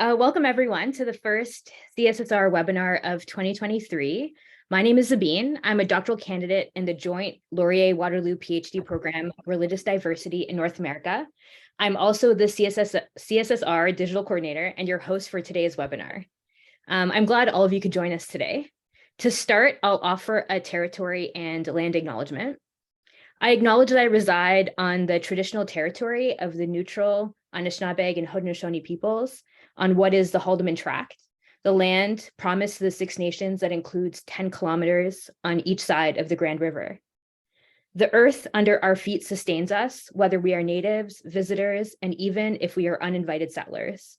Welcome everyone to the first CSSR webinar of 2023. My name is Sabine. I'm a doctoral candidate in the Joint Laurier-Waterloo PhD program, Religious Diversity in North America. I'm also the CSSR digital coordinator and your host for today's webinar. I'm glad all of you could join us today. To start, I'll offer a territory and land acknowledgement. I acknowledge that I reside on the traditional territory of the neutral Anishinaabe and Haudenosaunee peoples on what is the Haldeman Tract, the land promised to the Six Nations that includes 10 kilometers on each side of the Grand River. The earth under our feet sustains us, whether we are natives, visitors, and even if we are uninvited settlers.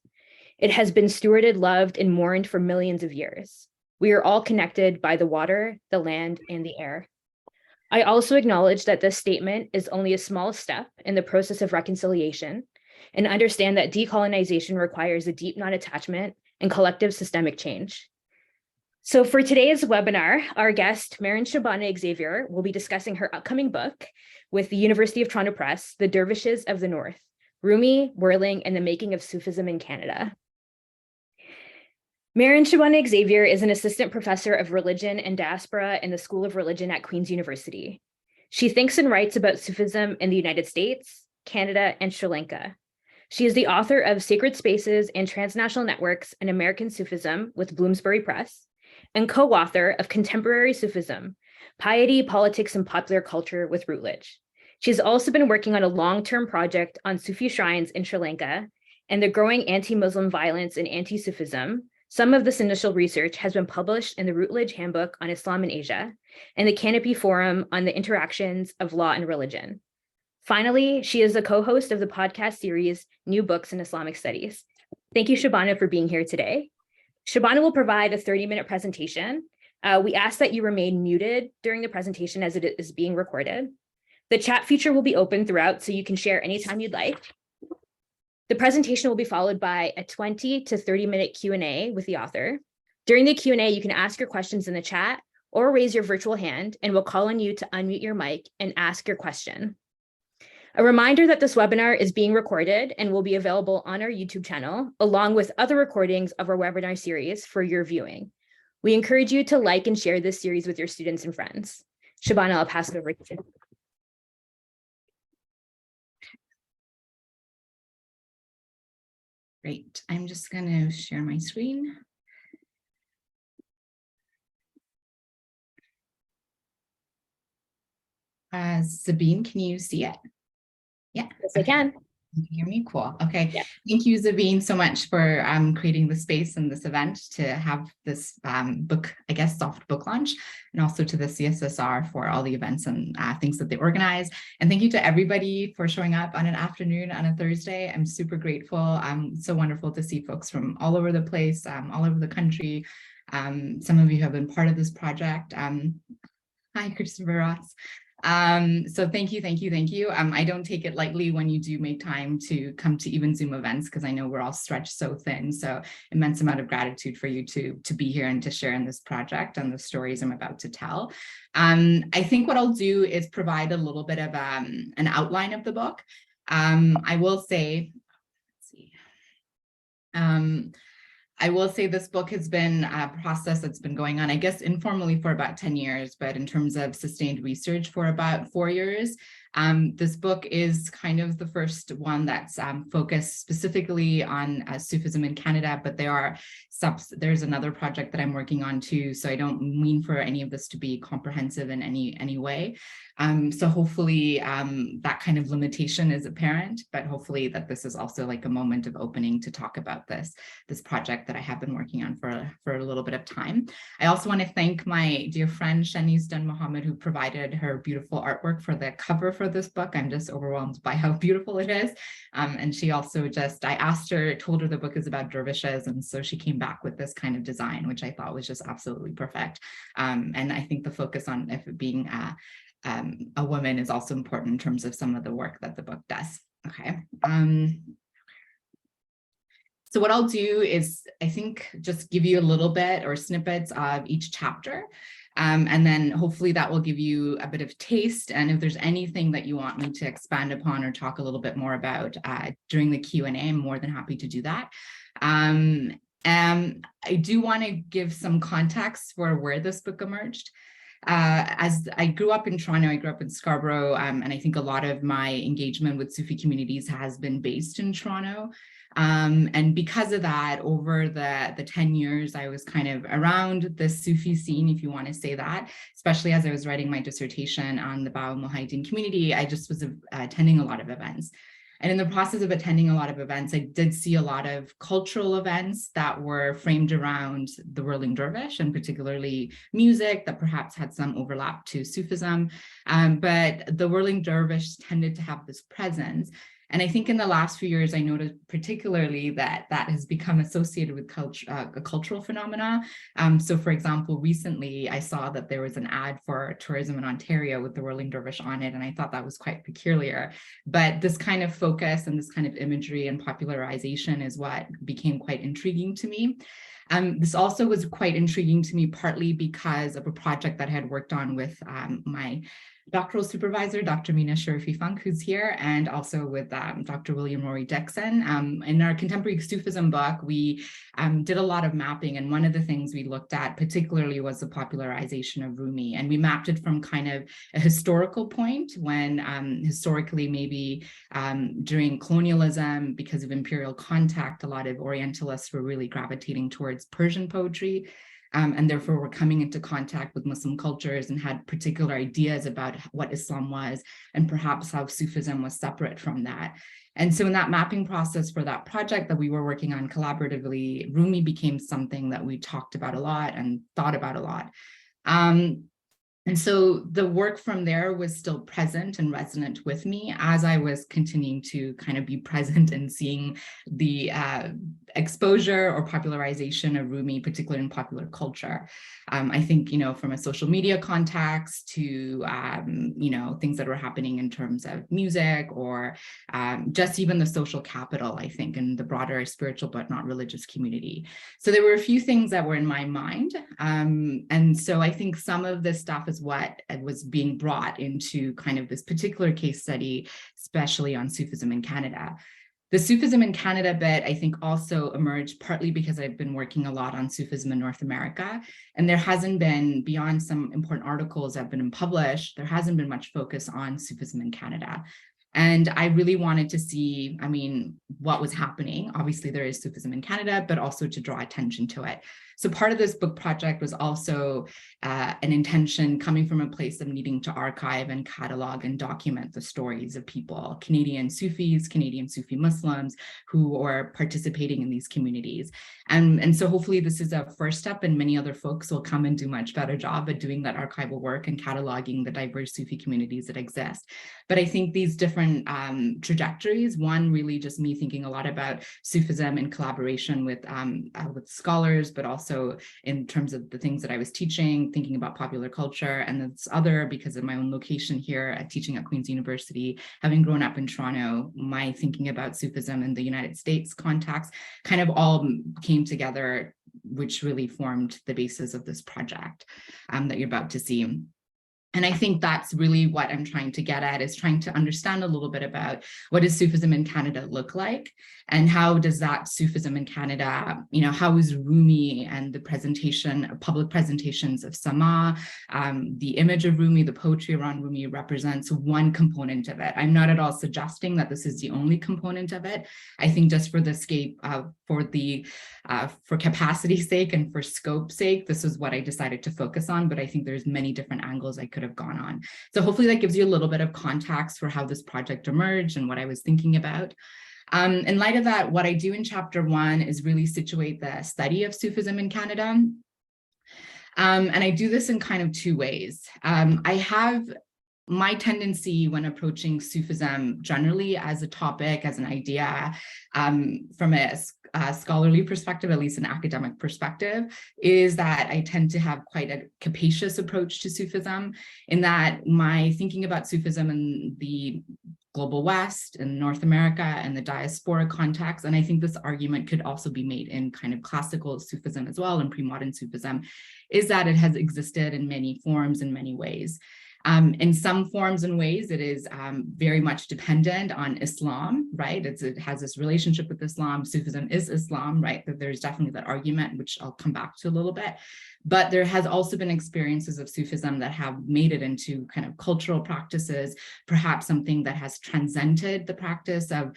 It has been stewarded, loved, and mourned for millions of years. We are all connected by the water, the land, and the air. I also acknowledge that this statement is only a small step in the process of reconciliation and understand that decolonization requires a deep non-attachment and collective systemic change. So for today's webinar, our guest, Merin Shobhana Xavier, will be discussing her upcoming book with the University of Toronto Press, The Dervishes of the North, Rumi, Whirling, and the Making of Sufism in Canada. Merin Shobhana Xavier is an assistant professor of religion and diaspora in the School of Religion at Queen's University. She thinks and writes about Sufism in the United States, Canada, and Sri Lanka. She is the author of Sacred Spaces and Transnational Networks in American Sufism with Bloomsbury Press, and co-author of Contemporary Sufism, Piety, Politics, and Popular Culture with Routledge. She has also been working on a long-term project on Sufi shrines in Sri Lanka and the growing anti-Muslim violence and anti-Sufism. Some of this initial research has been published in the Routledge Handbook on Islam in Asia and the Canopy Forum on the Interactions of Law and Religion. Finally, she is the co-host of the podcast series, New Books in Islamic Studies. Thank you, Shobhana, for being here today. Shobhana will provide a 30-minute presentation. We ask that you remain muted during the presentation as it is being recorded. The chat feature will be open throughout, so you can share anytime you'd like. The presentation will be followed by a 20 to 30-minute Q&A with the author. During the Q&A, you can ask your questions in the chat or raise your virtual hand, and we'll call on you to unmute your mic and ask your question. A reminder that this webinar is being recorded and will be available on our YouTube channel, along with other recordings of our webinar series for your viewing. We encourage you to like and share this series with your students and friends. Shobhana, I'll pass it over to you. Great. I'm just going to share my screen. Sabine, can you see it? Yeah. Yes, I can. You can hear me? Cool. Okay. Yeah. Thank you, Sabine, so much for creating the space and this event to have this book, I guess, soft book launch, and also to the CSSR for all the events and things that they organize. And thank you to everybody for showing up on an afternoon on a Thursday. I'm super grateful. So wonderful to see folks from all over the place, all over the country. Some of you have been part of this project. Hi, Christopher Ross. So thank you. I don't take it lightly when you do make time to come to even Zoom events, because I know we're all stretched so thin. So immense amount of gratitude for you to be here and to share in this project and the stories I'm about to tell. I think what I'll do is provide a little bit of an outline of the book. I will say, I will say this book has been a process that's been going on, I guess, informally for about 10 years, but in terms of sustained research for about 4 years. This book is kind of the first one that's focused specifically on Sufism in Canada, but there's another project that I'm working on too, so I don't mean for any of this to be comprehensive in any way. So hopefully that kind of limitation is apparent, but hopefully that this is also like a moment of opening to talk about this project that I have been working on for a little bit of time. I also want to thank my dear friend Shanice Dunn Mohammed, who provided her beautiful artwork for the cover for this book. I'm just overwhelmed by how beautiful it is. And she also told her the book is about dervishes, and so she came back with this kind of design, which I thought was just absolutely perfect. And I think the focus on it being a woman is also important in terms of some of the work that the book does. Okay. So what I'll do is, I think, just give you a little bit or snippets of each chapter. And then hopefully that will give you a bit of taste. And if there's anything that you want me to expand upon or talk a little bit more about during the Q&A, I'm more than happy to do that. I do want to give some context for where this book emerged. As I grew up in Toronto, I grew up in Scarborough, and I think a lot of my engagement with Sufi communities has been based in Toronto. And because of that, over the 10 years, I was kind of around the Sufi scene, if you want to say that, especially as I was writing my dissertation on the Bawa Mujahideen community. I just was attending a lot of events. And in the process of attending a lot of events, I did see a lot of cultural events that were framed around the Whirling Dervish, and particularly music that perhaps had some overlap to Sufism. But the Whirling Dervish tended to have this presence. And I think in the last few years, I noticed particularly that that has become associated with a cultural phenomena. So for example, recently I saw that there was an ad for tourism in Ontario with the Whirling Dervish on it, and I thought that was quite peculiar. But this kind of focus and this kind of imagery and popularization is what became quite intriguing to me. This also was quite intriguing to me, partly because of a project that I had worked on with my doctoral supervisor, Dr. Mina Sharifi-Funk, who's here, and also with Dr. William Rory Dixon. In our contemporary Sufism book, we did a lot of mapping, and one of the things we looked at particularly was the popularization of Rumi, and we mapped it from kind of a historical point when historically maybe during colonialism, because of imperial contact, a lot of Orientalists were really gravitating towards Persian poetry. And therefore were coming into contact with Muslim cultures and had particular ideas about what Islam was and perhaps how Sufism was separate from that. And so in that mapping process for that project that we were working on collaboratively, Rumi became something that we talked about a lot and thought about a lot. And so the work from there was still present and resonant with me as I was continuing to kind of be present and seeing the exposure or popularization of Rumi, particularly in popular culture. I think, from a social media context to, things that were happening in terms of music or just even the social capital, I think, in the broader spiritual but not religious community. So there were a few things that were in my mind. And so I think some of this stuff is what was being brought into kind of this particular case study, especially on Sufism in Canada. The Sufism in Canada bit, I think, also emerged partly because I've been working a lot on Sufism in North America, and there hasn't been, beyond some important articles that have been published, there hasn't been much focus on Sufism in Canada. And I really wanted to see, what was happening. Obviously, there is Sufism in Canada, but also to draw attention to it. So part of this book project was also an intention coming from a place of needing to archive and catalog and document the stories of people, Canadian Sufis, Canadian Sufi Muslims who are participating in these communities. And so hopefully this is a first step, and many other folks will come and do much better job at doing that archival work and cataloging the diverse Sufi communities that exist. But I think these different trajectories, one really just me thinking a lot about Sufism in collaboration with scholars, but also in terms of the things that I was teaching, thinking about popular culture, and this other because of my own location here at teaching at Queen's University, having grown up in Toronto, my thinking about Sufism in the United States context kind of all came together, which really formed the basis of this project that you're about to see. And I think that's really what I'm trying to get at, is trying to understand a little bit about what does Sufism in Canada look like, and how does that Sufism in Canada, how is Rumi and the presentation, public presentations of Sama, the image of Rumi, the poetry around Rumi represents one component of it. I'm not at all suggesting that this is the only component of it. I think just for the sake, for capacity's sake and for scope's sake, this is what I decided to focus on, but I think there's many different angles I could have gone on. So hopefully that gives you a little bit of context for how this project emerged and what I was thinking about. In light of that, what I do in chapter 1 is really situate the study of Sufism in Canada. And I do this in kind of 2 ways. I have my tendency when approaching Sufism generally as a topic, as an idea, from a scholarly perspective, at least an academic perspective, is that I tend to have quite a capacious approach to Sufism, in that my thinking about Sufism in the global West and North America and the diaspora context, and I think this argument could also be made in kind of classical Sufism as well and pre-modern Sufism, is that it has existed in many forms in many ways. In some forms and ways, it is very much dependent on Islam, right? It has this relationship with Islam. Sufism is Islam, right? That there's definitely that argument, which I'll come back to a little bit. But there has also been experiences of Sufism that have made it into kind of cultural practices, perhaps something that has transcended the practice of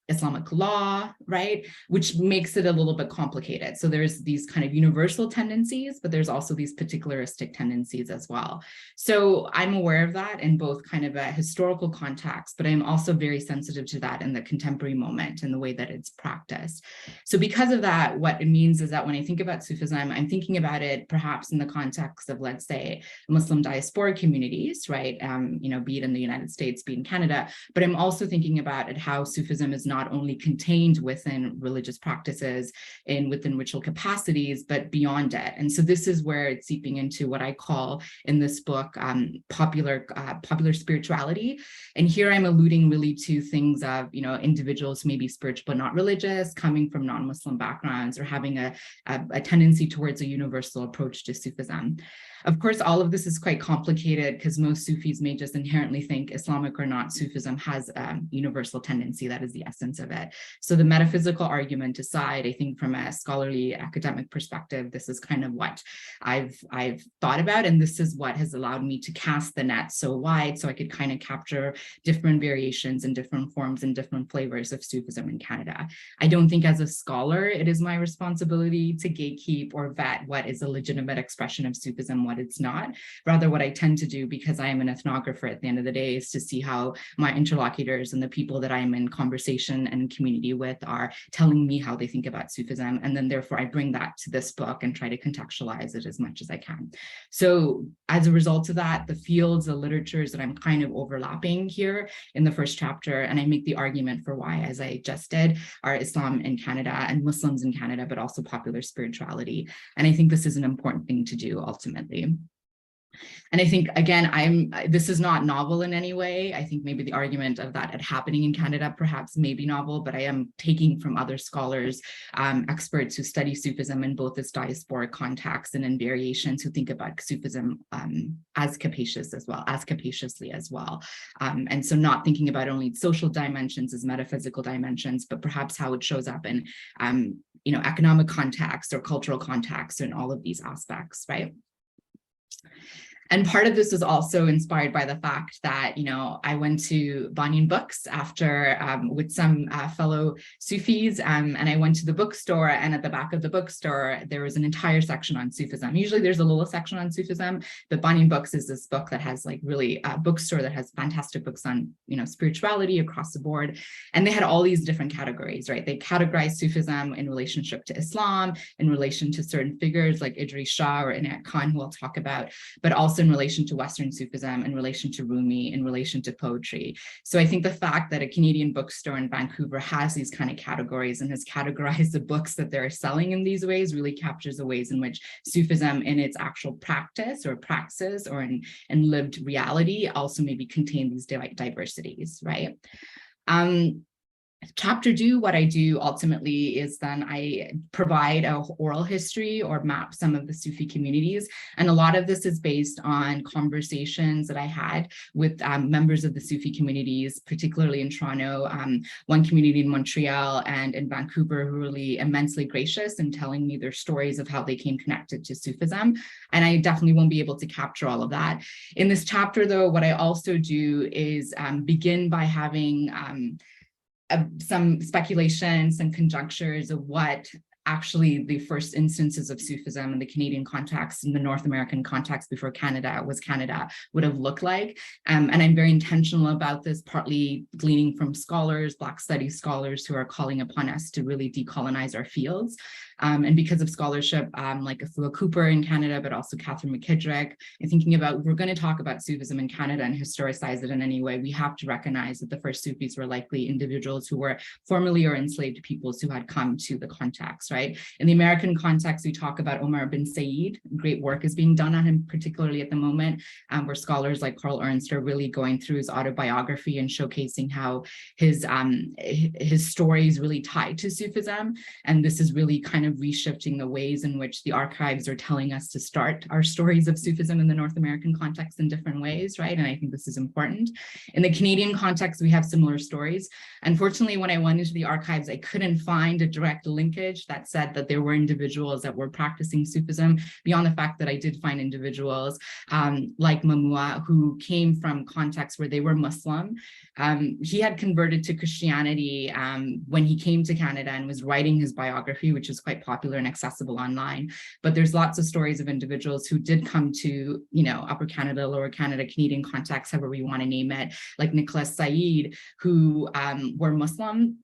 Islamic law, right? Which makes it a little bit complicated. So there's these kind of universal tendencies, but there's also these particularistic tendencies as well. So I'm aware of that in both kind of a historical context, but I'm also very sensitive to that in the contemporary moment and the way that it's practiced. So because of that, what it means is that when I think about Sufism, I'm thinking about it perhaps in the context of, let's say, Muslim diaspora communities, right? Be it in the United States, be it in Canada, but I'm also thinking about it how Sufism is not only contained within religious practices and within ritual capacities, but beyond it. And so this is where it's seeping into what I call in this book, popular spirituality. And here I'm alluding really to things of, individuals who may be spiritual but not religious, coming from non-Muslim backgrounds, or having a tendency towards a universal approach to Sufism. Of course, all of this is quite complicated because most Sufis may just inherently think Islamic or not, Sufism has a universal tendency. That is the essence of it. So the metaphysical argument aside, I think from a scholarly academic perspective, this is kind of what I've thought about. And this is what has allowed me to cast the net so wide so I could kind of capture different variations and different forms and different flavors of Sufism in Canada. I don't think as a scholar, it is my responsibility to gatekeep or vet what is a legitimate expression of Sufism, what it's not. Rather, what I tend to do, because I am an ethnographer at the end of the day, is to see how my interlocutors and the people that I'm in conversation and community with are telling me how they think about Sufism. And then therefore I bring that to this book and try to contextualize it as much as I can. So as a result of that, the fields, the literatures that I'm kind of overlapping here in the first chapter, and I make the argument for why, as I just did, are Islam in Canada and Muslims in Canada, but also popular spirituality. And I think this is an important thing to do ultimately. And I think, again, this is not novel in any way. I think maybe the argument of that happening in Canada perhaps may be novel, but I am taking from other scholars, experts who study Sufism in both its diasporic context and in variations who think about Sufism as capaciously as well. And so not thinking about only social dimensions as metaphysical dimensions, but perhaps how it shows up in economic context or cultural context and all of these aspects, right? And part of this is also inspired by the fact that, I went to Banyan Books after with some fellow Sufis, and I went to the bookstore, and at the back of the bookstore, there was an entire section on Sufism. Usually there's a little section on Sufism, but Banyan Books is this book that has really a bookstore that has fantastic books on, spirituality across the board. And they had all these different categories, right? They categorized Sufism in relationship to Islam, in relation to certain figures like Idris Shah or Inayat Khan, who I'll talk about, but also in relation to Western Sufism, in relation to Rumi, in relation to poetry. So I think the fact that a Canadian bookstore in Vancouver has these kind of categories and has categorized the books that they're selling in these ways really captures the ways in which Sufism in its actual practice or praxis or in lived reality also maybe contain these diversities, right? Chapter 2, what I do ultimately is then I provide a oral history or map some of the Sufi communities. And a lot of this is based on conversations that I had with members of the Sufi communities, particularly in Toronto, one community in Montreal and in Vancouver, who were really immensely gracious in telling me their stories of how they came connected to Sufism. And I definitely won't be able to capture all of that. In this chapter, though, what I also do is begin by having some speculations and conjectures of what actually the first instances of Sufism in the Canadian context, in the North American context before Canada was Canada, would have looked like. And I'm very intentional about this, partly gleaning from scholars, Black studies scholars who are calling upon us to really decolonize our fields. And because of scholarship like Afua Cooper in Canada, but also Catherine McKittrick, and thinking about, we're going to talk about Sufism in Canada and historicize it in any way, we have to recognize that the first Sufis were likely individuals who were formerly or enslaved peoples who had come to the context, right? right? In the American context, we talk about Omar bin Said. Great work is being done on him, particularly at the moment, where scholars like Carl Ernst are really going through his autobiography and showcasing how his story is really tied to Sufism. And this is really kind of reshifting the ways in which the archives are telling us to start our stories of Sufism in the North American context in different ways, right? And I think this is important. In the Canadian context, we have similar stories. Unfortunately, when I went into the archives, I couldn't find a direct linkage that said that there were individuals that were practicing Sufism, beyond the fact that I did find individuals like Mamua, who came from contexts where they were Muslim. He had converted to Christianity when he came to Canada and was writing his biography, which is quite popular and accessible online. But there's lots of stories of individuals who did come to, Upper Canada, Lower Canada, Canadian context, however you want to name it, like Nicholas Said, who were Muslim,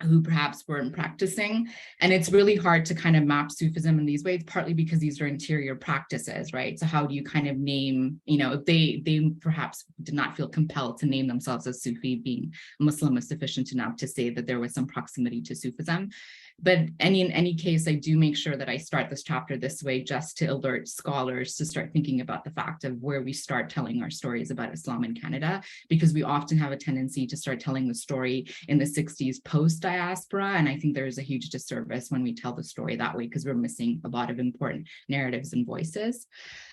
who perhaps weren't practicing. And it's really hard to kind of map Sufism in these ways, partly because these are interior practices, right? So how do you kind of name, if they perhaps did not feel compelled to name themselves as Sufi, being Muslim is sufficient enough to say that there was some proximity to Sufism. But in any case, I do make sure that I start this chapter this way just to alert scholars to start thinking about the fact of where we start telling our stories about Islam in Canada, because we often have a tendency to start telling the story in the 60s post-diaspora. And I think there is a huge disservice when we tell the story that way, because we're missing a lot of important narratives and voices.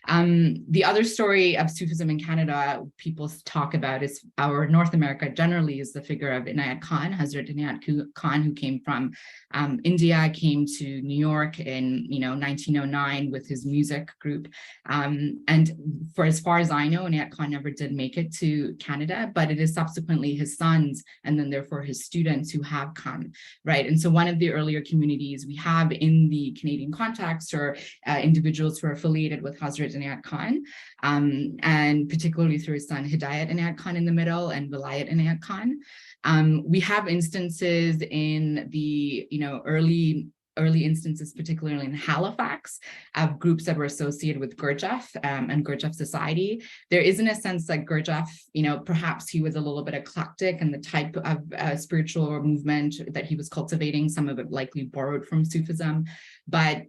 The other story of Sufism in Canada people talk about is, our North America generally, is the figure of Inayat Khan, Hazrat Inayat Khan, who came from India, came to New York in 1909 with his music group. And for as far as I know, Inayat Khan never did make it to Canada, but it is subsequently his sons and then therefore his students who have come, right? And so one of the earlier communities we have in the Canadian context are individuals who are affiliated with Hazrat Inayat Khan, and particularly through his son Hidayat Inayat Khan in the middle and Vilayat Inayat Khan. We have instances in the early instances, particularly in Halifax, of groups that were associated with Gurdjieff and Gurdjieff society. There is, in a sense, that Gurdjieff, perhaps he was a little bit eclectic, and the type of spiritual movement that he was cultivating, some of it likely borrowed from Sufism, but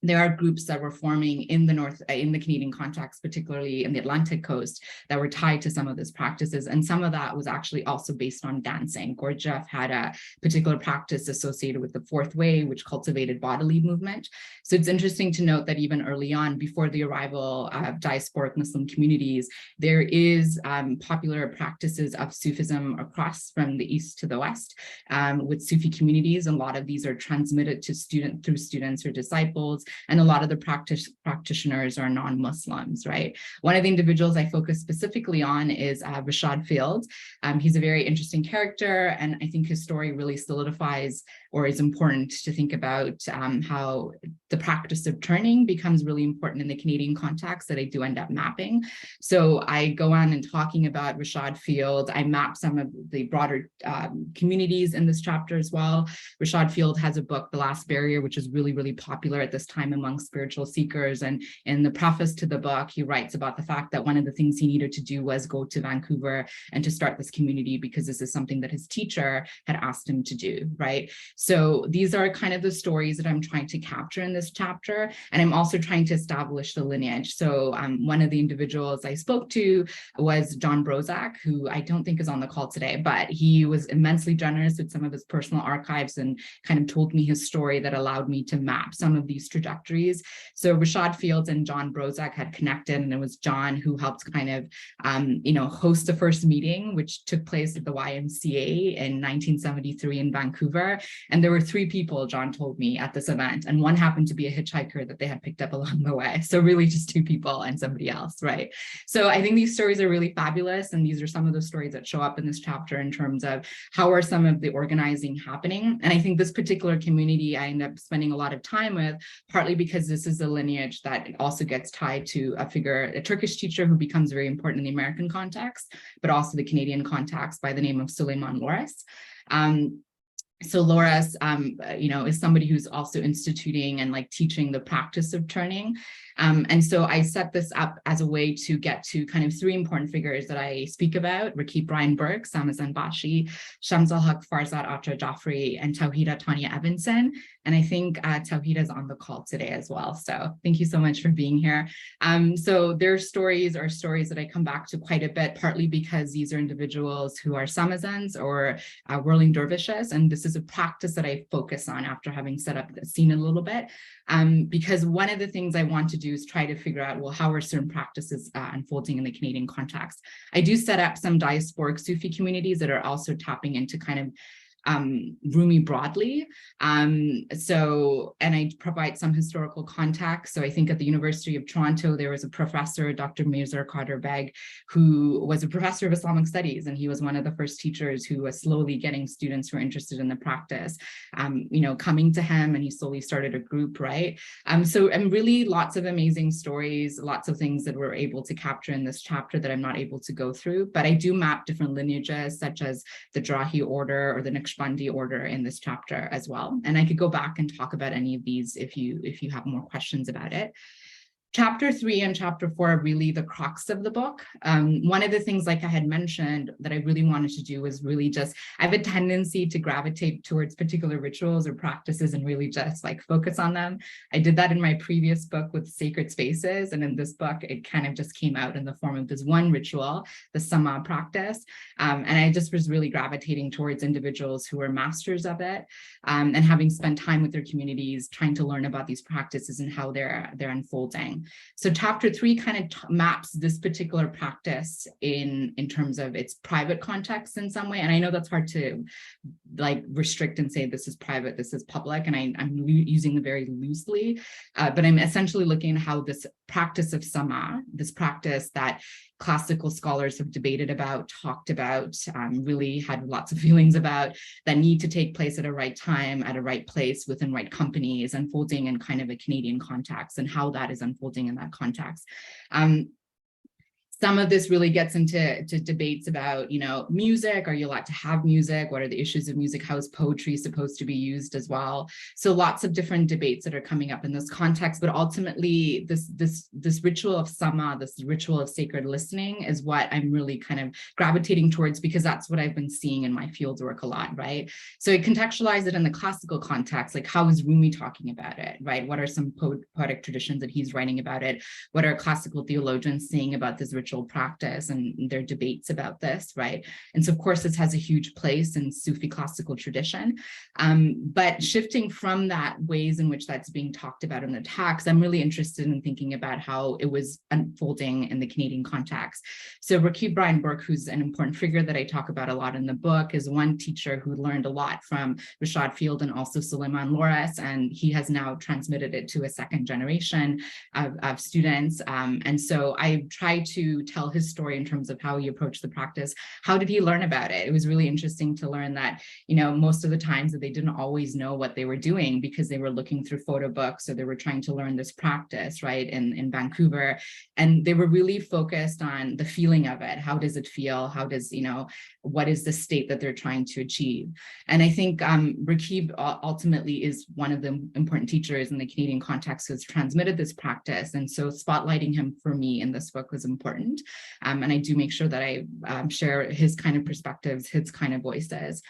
there are groups that were forming in the Canadian context, particularly in the Atlantic coast, that were tied to some of these practices. And some of that was actually also based on dancing. Gurdjieff had a particular practice associated with the Fourth Way, which cultivated bodily movement. So it's interesting to note that even early on, before the arrival of diasporic Muslim communities, there is popular practices of Sufism across from the east to the west with Sufi communities. A lot of these are transmitted to through students or disciples. And a lot of the practitioners are non-Muslims, right? One of the individuals I focus specifically on is Rashad Field. He's a very interesting character, and I think his story really solidifies, or is important to think about, how the practice of turning becomes really important in the Canadian context that I do end up mapping. So I go on and talking about Rashad Field. I map some of the broader communities in this chapter as well. Rashad Field has a book, The Last Barrier, which is really, really popular at this time among spiritual seekers. And in the preface to the book, he writes about the fact that one of the things he needed to do was go to Vancouver and to start this community, because this is something that his teacher had asked him to do, right? So these are kind of the stories that I'm trying to capture in this chapter. And I'm also trying to establish the lineage. So one of the individuals I spoke to was John Brozak, who I don't think is on the call today, but he was immensely generous with some of his personal archives and kind of told me his story that allowed me to map some of these trajectories. So Rashad Fields and John Brozak had connected, and it was John who helped kind of, host the first meeting, which took place at the YMCA in 1973 in Vancouver. And there were 3 people, John told me, at this event, and one happened to be a hitchhiker that they had picked up along the way. So really just 2 people and somebody else, right? So I think these stories are really fabulous, and these are some of the stories that show up in this chapter in terms of how are some of the organizing happening. And I think this particular community I end up spending a lot of time with, partly because this is a lineage that also gets tied to a figure, a Turkish teacher who becomes very important in the American context, but also the Canadian context, by the name of Suleiman Loris. So Loris, is somebody who's also instituting and teaching the practice of turning. And so I set this up as a way to get to kind of three important figures that I speak about: Rakib Brian Burke, Samazan Bashi, Shamsal Haq Farzad Atra Jaffrey, and Tawhida Tanya Evanson. And I think Tawhida is on the call today as well. So thank you so much for being here. So their stories are stories that I come back to quite a bit, partly because these are individuals who are Samazans or Whirling Dervishes. And this is a practice that I focus on after having set up the scene a little bit. Because one of the things I want to do is try to figure out, well, how are certain practices unfolding in the Canadian context? I do set up some diasporic Sufi communities that are also tapping into kind of Rumi broadly. And I provide some historical context. So I think at the University of Toronto, there was a professor, Dr. Mirza Qadir Beg, who was a professor of Islamic studies. And he was one of the first teachers who was slowly getting students who are interested in the practice, coming to him, and he slowly started a group, right? And really lots of amazing stories, lots of things that we're able to capture in this chapter that I'm not able to go through, but I do map different lineages, such as the Drahi order or the Naqshbandi order in this chapter as well. And I could go back and talk about any of these if you have more questions about it. Chapter 3 and chapter 4 are really the crux of the book. One of the things, like I had mentioned, that I really wanted to do was really just, I have a tendency to gravitate towards particular rituals or practices and really just like focus on them. I did that in my previous book with Sacred Spaces. And in this book, it kind of just came out in the form of this one ritual, the Sama practice. And I just was really gravitating towards individuals who were masters of it, and having spent time with their communities, trying to learn about these practices and how they're unfolding. So chapter 3 kind of maps this particular practice in terms of its private context in some way. And I know that's hard to like restrict and say this is private, this is public, and I'm using it very loosely, but I'm essentially looking at how this practice of Sama, this practice that classical scholars have debated about, talked about, really had lots of feelings about, that need to take place at a right time, at a right place, within right companies, unfolding in kind of a Canadian context, and how that is unfolding in that context. Some of this really gets into debates about, music. Are you allowed to have music? What are the issues of music? How is poetry supposed to be used as well? So lots of different debates that are coming up in this context. But ultimately, this ritual of Sama, this ritual of sacred listening, is what I'm really kind of gravitating towards, because that's what I've been seeing in my fieldwork a lot, right? So I contextualize it in the classical context, like how is Rumi talking about it, right? What are some poetic traditions that he's writing about it? What are classical theologians saying about this ritual practice and their debates about this, right? And so of course this has a huge place in Sufi classical tradition, but shifting from that, ways in which that's being talked about in the text, I'm really interested in thinking about how it was unfolding in the Canadian context. So Rakib Brian Burke, who's an important figure that I talk about a lot in the book, is one teacher who learned a lot from Rashad Field and also Suleiman Loras, and he has now transmitted it to a second generation of students. And so I try to tell his story in terms of how he approached the practice. How did he learn about it? It was really interesting to learn that, most of the times that they didn't always know what they were doing because they were looking through photo books, or they were trying to learn this practice, right, in Vancouver. And they were really focused on the feeling of it. How does it feel? How does, what is the state that they're trying to achieve? And I think Rakib ultimately is one of the important teachers in the Canadian context who has transmitted this practice. And so spotlighting him for me in this book was important. And I do make sure that I share his kind of perspectives, his kind of voices.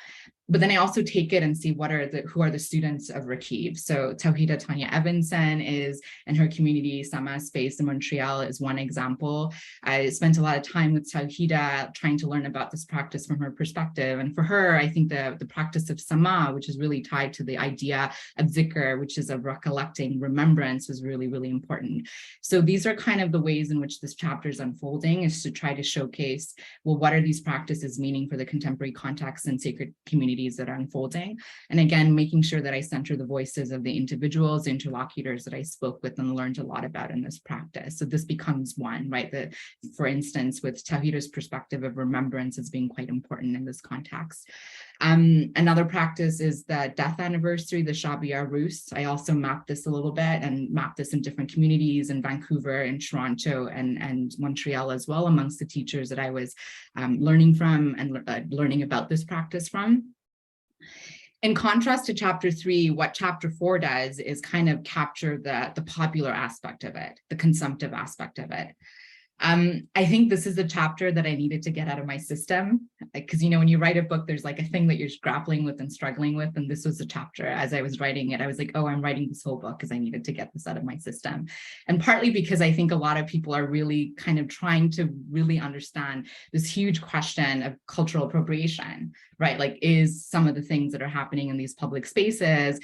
But then I also take it and see who are the students of Rakib. So Tawhida Tanya Evanson is in her community, Sama Space in Montreal is one example. I spent a lot of time with Tawhida trying to learn about this practice from her perspective. And for her, I think the practice of Sama, which is really tied to the idea of zikr, which is of recollecting, remembrance, was really, really important. So these are kind of the ways in which this chapter is unfolding, is to try to showcase, well, what are these practices meaning for the contemporary context and sacred communities that are unfolding. And again, making sure that I center the voices of the individuals, interlocutors that I spoke with and learned a lot about in this practice. So this becomes one, right? For instance, with Tawhida's perspective of remembrance as being quite important in this context. Another practice is the death anniversary, the Shabia Rus. I also mapped this a little bit and mapped this in different communities in Vancouver and Toronto and Montreal as well, amongst the teachers that I was learning from and learning about this practice from. In contrast to chapter 3, what chapter 4 does is kind of capture the popular aspect of it, the consumptive aspect of it. I think this is a chapter that I needed to get out of my system, because, you know, when you write a book, there's like a thing that you're grappling with and struggling with. And this was a chapter. As I was writing it, I was like, oh, I'm writing this whole book because I needed to get this out of my system. And partly because I think a lot of people are really kind of trying to really understand this huge question of cultural appropriation, right? Like, is some of the things that are happening in these public spaces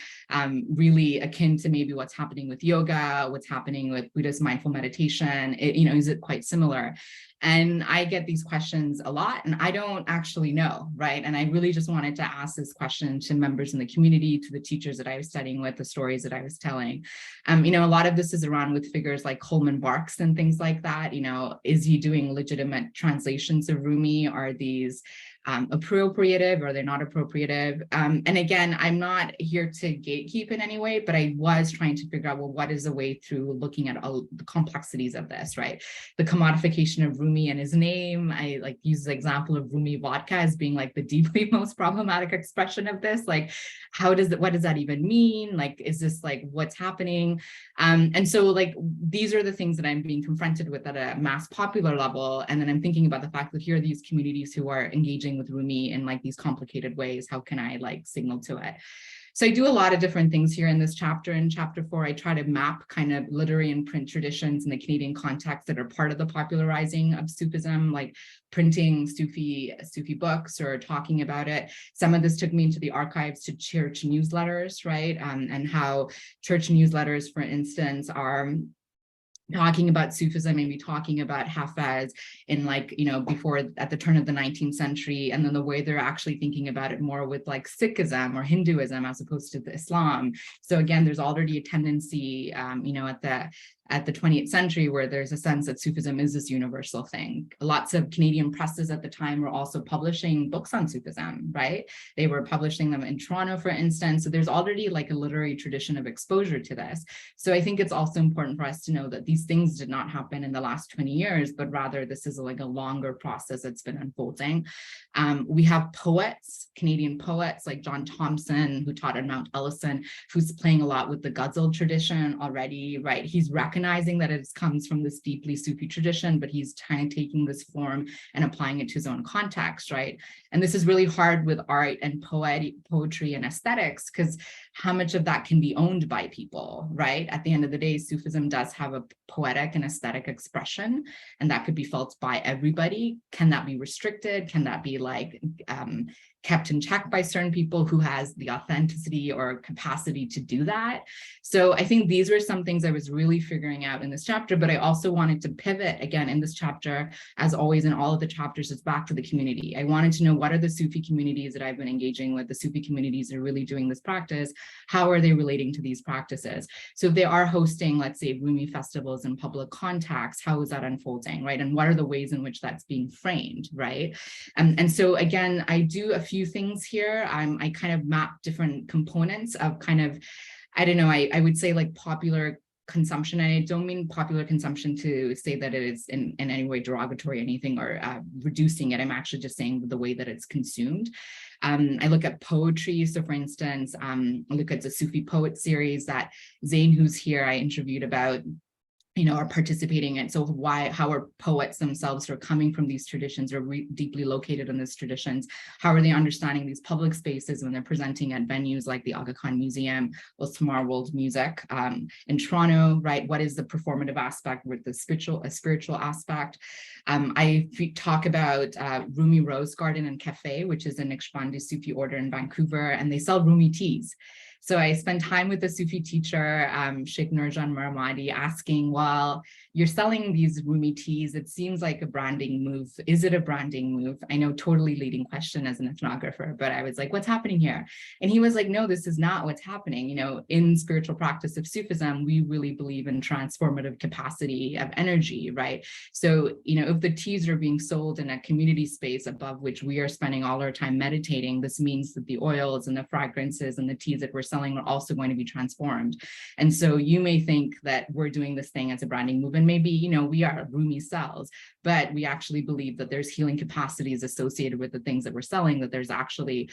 really akin to maybe what's happening with yoga, what's happening with Buddhist mindful meditation? You know, is it quite similar? And I get these questions a lot, and I don't actually know, right? And I really just wanted to ask this question to members in the community, to the teachers that I was studying with, the stories that I was telling. You know, a lot of this is around with figures like Coleman Barks and things like that. You know, is he doing legitimate translations of Rumi? Are these appropriative, or they're not appropriative? And again, I'm not here to gatekeep in any way, but I was trying to figure out, well, what is a way through looking at all the complexities of this, right? The commodification of Rumi and his name. I like use the example of Rumi vodka as being like the deeply most problematic expression of this. Like, what does that even mean? Like, is this like what's happening? And so like, these are the things that I'm being confronted with at a mass popular level. And then I'm thinking about the fact that here are these communities who are engaging with Rumi in like these complicated ways. How can I like signal to it? So I do a lot of different things here in this chapter. In chapter 4, I try to map kind of literary and print traditions in the Canadian context that are part of the popularizing of Sufism, like printing Sufi books or talking about it. Some of this took me into the archives to church newsletters, right? And how church newsletters, for instance, are talking about Sufism, maybe talking about Hafez in like, you know, before at the turn of the 19th century, and then the way they're actually thinking about it more with like Sikhism or Hinduism as opposed to the Islam. So again, there's already a tendency, you know, at the 20th century where there's a sense that Sufism is this universal thing. Lots of Canadian presses at the time were also publishing books on Sufism, right? They were publishing them in Toronto, for instance. So there's already like a literary tradition of exposure to this. So I think it's also important for us to know that these things did not happen in the last 20 years, but rather this is like a longer process that's been unfolding. We have poets, Canadian poets like John Thompson, who taught at Mount Ellison, who's playing a lot with the ghazal tradition already, right? He's recognizing that it comes from this deeply Sufi tradition, but he's kind of taking this form and applying it to his own context, right? And this is really hard with art and poetry and aesthetics, because how much of that can be owned by people, right? At the end of the day, Sufism does have a poetic and aesthetic expression, and that could be felt by everybody. Can that be restricted? Can that be like kept in check by certain people who has the authenticity or capacity to do that? So I think these were some things I was really figuring out in this chapter, but I also wanted to pivot again in this chapter, as always in all of the chapters, it's back to the community. I wanted to know, what are the Sufi communities that I've been engaging with, the Sufi communities that are really doing this practice? How are they relating to these practices? So if they are hosting, let's say, Rumi festivals in public contacts, how is that unfolding, right? And what are the ways in which that's being framed, right? And so again, I do a few things here. I kind of map different components of kind of, I don't know, I would say like popular consumption. And I don't mean popular consumption to say that it is in any way derogatory or anything, or reducing it. I'm actually just saying the way that it's consumed. I look at poetry. So for instance, I look at the Sufi poet series that Zain, who's here, I interviewed about, you know, are participating in. So how are poets themselves who are coming from these traditions or deeply located in these traditions, how are they understanding these public spaces when they're presenting at venues like the Aga Khan Museum or Tomorrow World Music in Toronto, right? What is the performative aspect with the spiritual aspect? I talk about Rumi Rose Garden and Cafe, which is a Naqshbandi Sufi order in Vancouver, and they sell Rumi teas. So I spent time with the Sufi teacher, Sheikh Nurjan Maramadi, asking, well, you're selling these Rumi teas. It seems like a branding move. Is it a branding move? I know, totally leading question as an ethnographer, but I was like, what's happening here? And he was like, no, this is not what's happening. You know, in spiritual practice of Sufism, we really believe in transformative capacity of energy, right? So, you know, if the teas are being sold in a community space above which we are spending all our time meditating, this means that the oils and the fragrances and the teas that we're selling are also going to be transformed. And so you may think that we're doing this thing as a branding move, and maybe, you know, we are Rumi cells, but we actually believe that there's healing capacities associated with the things that we're selling, that there's actually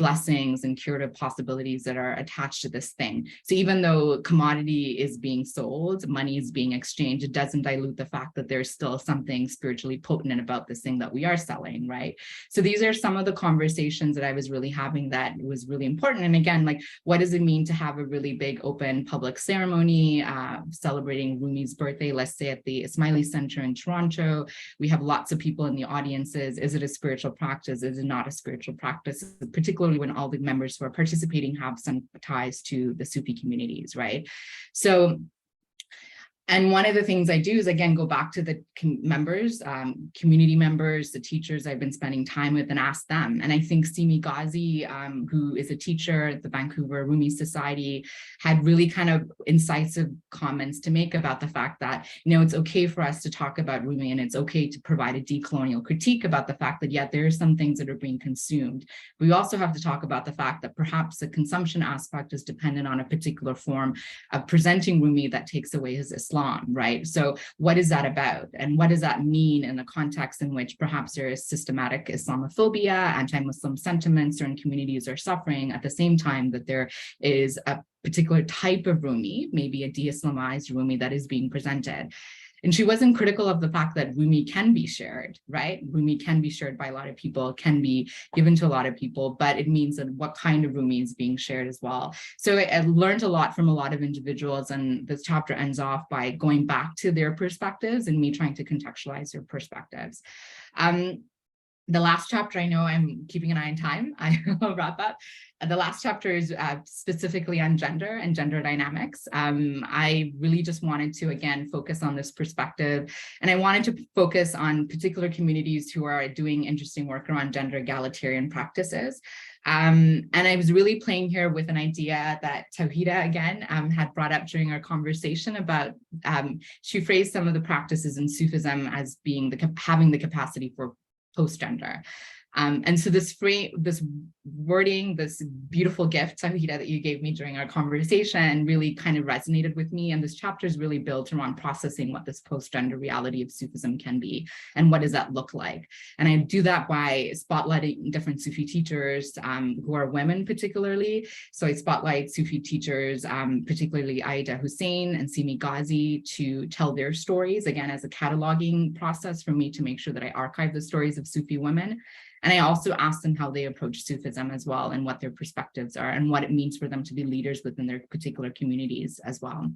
blessings and curative possibilities that are attached to this thing. So even though commodity is being sold, money is being exchanged, it doesn't dilute the fact that there's still something spiritually potent about this thing that we are selling, right? So these are some of the conversations that I was really having that was really important. And again, like, what does it mean to have a really big open public ceremony celebrating Rumi's birthday, let's say at the Ismaili Center in Toronto? We have lots of people in the audiences. Is it a spiritual practice? Is it not a spiritual practice? Particularly when all the members who are participating have some ties to the Sufi communities, right? So, and one of the things I do is, again, go back to the members, community members, the teachers I've been spending time with, and ask them. And I think Simi Ghazi, who is a teacher at the Vancouver Rumi Society, had really kind of incisive comments to make about the fact that, you know, it's okay for us to talk about Rumi, and it's okay to provide a decolonial critique about the fact that, yet there are some things that are being consumed. We also have to talk about the fact that perhaps the consumption aspect is dependent on a particular form of presenting Rumi that takes away his Islam, right? So what is that about? And what does that mean in the context in which perhaps there is systematic Islamophobia, anti-Muslim sentiments, certain communities are suffering, at the same time that there is a particular type of Rumi, maybe a de-Islamized Rumi, that is being presented. And she wasn't critical of the fact that Rumi can be shared, right? Rumi can be shared by a lot of people, can be given to a lot of people, but it means that what kind of Rumi is being shared as well. So I learned a lot from a lot of individuals, and this chapter ends off by going back to their perspectives and me trying to contextualize their perspectives. The last chapter, I know I'm keeping an eye on time, I will wrap up. The last chapter is specifically on gender and gender dynamics. I really just wanted to, again, focus on this perspective. And I wanted to focus on particular communities who are doing interesting work around gender egalitarian practices. And I was really playing here with an idea that Tawhida, again, had brought up during our conversation about, she phrased some of the practices in Sufism as being having the capacity for post-gender. And so this wording, this beautiful gift, Tawhida, that you gave me during our conversation really kind of resonated with me. And this chapter is really built around processing what this post-gender reality of Sufism can be, and what does that look like. And I do that by spotlighting different Sufi teachers who are women particularly. So I spotlight Sufi teachers, particularly Aida Hussein and Simi Ghazi, to tell their stories, again, as a cataloging process for me to make sure that I archive the stories of Sufi women. And I also asked them how they approach Sufism as well, and what their perspectives are, and what it means for them to be leaders within their particular communities as well.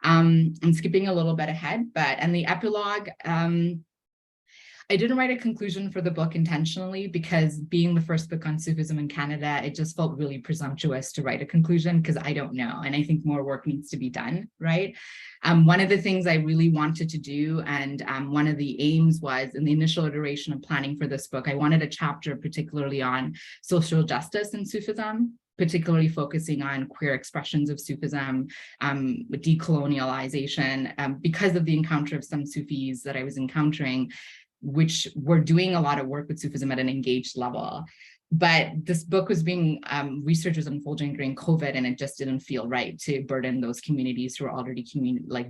I'm skipping a little bit ahead, but in the epilogue, I didn't write a conclusion for the book intentionally, because being the first book on Sufism in Canada, it just felt really presumptuous to write a conclusion, because I don't know. And I think more work needs to be done, right? One of the things I really wanted to do, and one of the aims was, in the initial iteration of planning for this book, I wanted a chapter particularly on social justice in Sufism, particularly focusing on queer expressions of Sufism, decolonialization, because of the encounter of some Sufis that I was encountering, which were doing a lot of work with Sufism at an engaged level. But this book was being, research was unfolding during COVID, and it just didn't feel right to burden those communities who are already